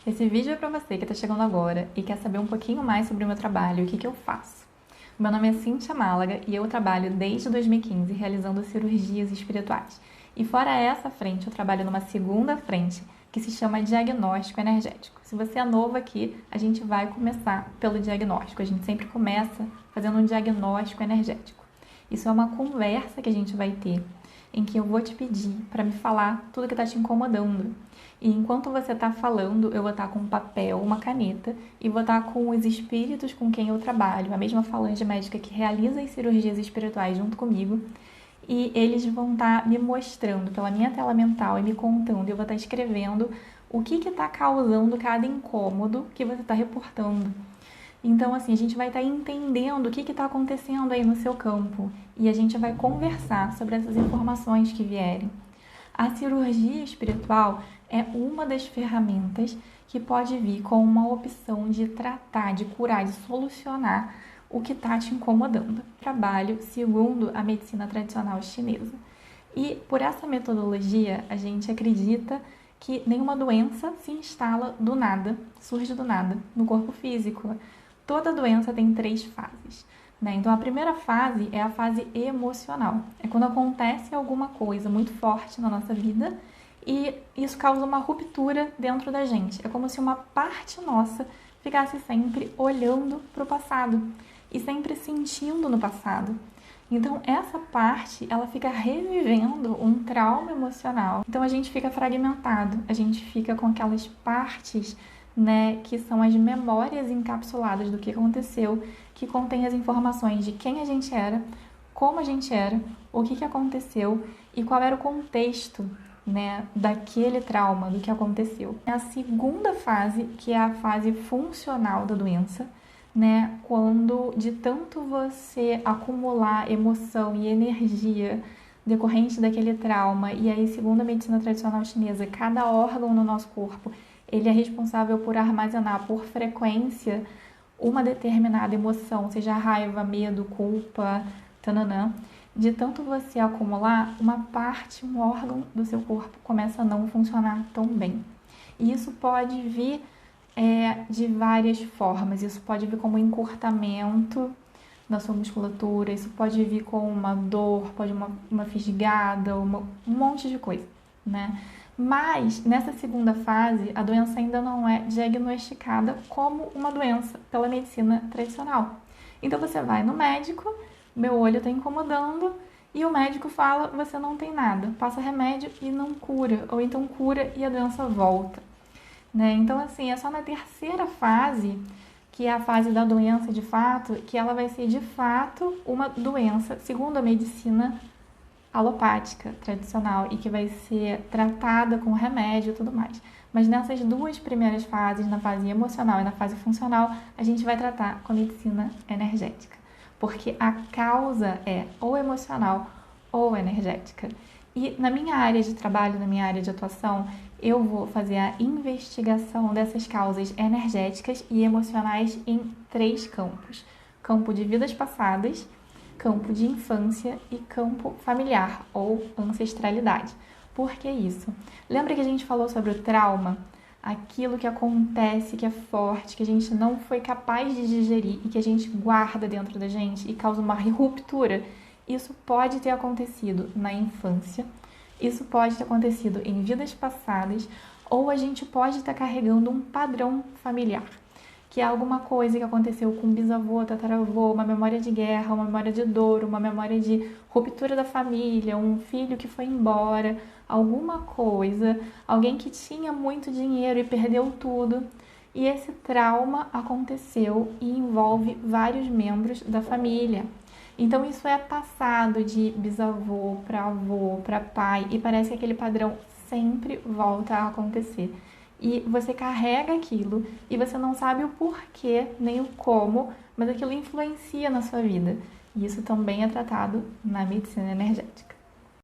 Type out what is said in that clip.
Esse vídeo é para você que está chegando agora e quer saber um pouquinho mais sobre o meu trabalho e o que eu faço. Meu nome é Cíntia Málaga e eu trabalho desde 2015 realizando cirurgias espirituais. E fora essa frente, eu trabalho numa segunda frente que se chama diagnóstico energético. Se você é novo aqui, a gente vai começar pelo diagnóstico. A gente sempre começa fazendo um diagnóstico energético. Isso é uma conversa que a gente vai ter em que eu vou te pedir para me falar tudo que está te incomodando. E enquanto você está falando, eu vou estar com um papel, uma caneta e vou estar com os espíritos com quem eu trabalho, a mesma falange médica que realiza as cirurgias espirituais junto comigo. E eles vão estar me mostrando pela minha tela mental e me contando, e eu vou estar escrevendo o que está causando cada incômodo que você está reportando. Então, assim, a gente vai estar entendendo o que está acontecendo aí no seu campo e a gente vai conversar sobre essas informações que vierem. A cirurgia espiritual é uma das ferramentas que pode vir com uma opção de tratar, de curar, de solucionar o que está te incomodando. Trabalho segundo a medicina tradicional chinesa. E por essa metodologia, a gente acredita que nenhuma doença se instala do nada, surge do nada no corpo físico. Toda doença tem 3 fases, né? Então, a primeira fase é a fase emocional. É quando acontece alguma coisa muito forte na nossa vida e isso causa uma ruptura dentro da gente. É como se uma parte nossa ficasse sempre olhando para o passado e sempre sentindo no passado. Então, essa parte, ela fica revivendo um trauma emocional. Então, a gente fica fragmentado, a gente fica com aquelas partes, né, que são as memórias encapsuladas do que aconteceu, que contém as informações de quem a gente era, como a gente era, o que aconteceu e qual era o contexto, né, daquele trauma, do que aconteceu. A segunda fase, que é a fase funcional da doença, né, quando de tanto você acumular emoção e energia decorrente daquele trauma, e aí, segundo a medicina tradicional chinesa, cada órgão no nosso corpo ele é responsável por armazenar por frequência uma determinada emoção, seja raiva, medo, culpa, tananã. De tanto você acumular, uma parte, um órgão do seu corpo começa a não funcionar tão bem. E isso pode vir de várias formas. Isso pode vir como encurtamento da sua musculatura, isso pode vir com uma dor, pode uma fisgada, um monte de coisa, né? Mas, nessa segunda fase, a doença ainda não é diagnosticada como uma doença pela medicina tradicional. Então, você vai no médico, meu olho está incomodando, e o médico fala, você não tem nada, passa remédio e não cura, ou então cura e a doença volta, né? Então, assim, é só na terceira fase, que é a fase da doença de fato, que ela vai ser de fato uma doença, segundo a medicina alopática tradicional e que vai ser tratada com remédio e tudo mais. Mas nessas 2 primeiras fases, na fase emocional e na fase funcional, a gente vai tratar com a medicina energética, porque a causa é ou emocional ou energética. E na minha área de trabalho, na minha área de atuação, eu vou fazer a investigação dessas causas energéticas e emocionais em 3 campos: campo de vidas passadas, campo de infância e campo familiar ou ancestralidade. Por que isso? Lembra que a gente falou sobre o trauma? Aquilo que acontece, que é forte, que a gente não foi capaz de digerir e que a gente guarda dentro da gente e causa uma ruptura. Isso pode ter acontecido na infância, isso pode ter acontecido em vidas passadas, ou a gente pode estar carregando um padrão familiar, que é alguma coisa que aconteceu com bisavô, tataravô, uma memória de guerra, uma memória de dor, uma memória de ruptura da família, um filho que foi embora, alguma coisa, alguém que tinha muito dinheiro e perdeu tudo. E esse trauma aconteceu e envolve vários membros da família. Então isso é passado de bisavô para avô, para pai, e parece que aquele padrão sempre volta a acontecer. E você carrega aquilo e você não sabe o porquê, nem o como, mas aquilo influencia na sua vida. E isso também é tratado na medicina energética.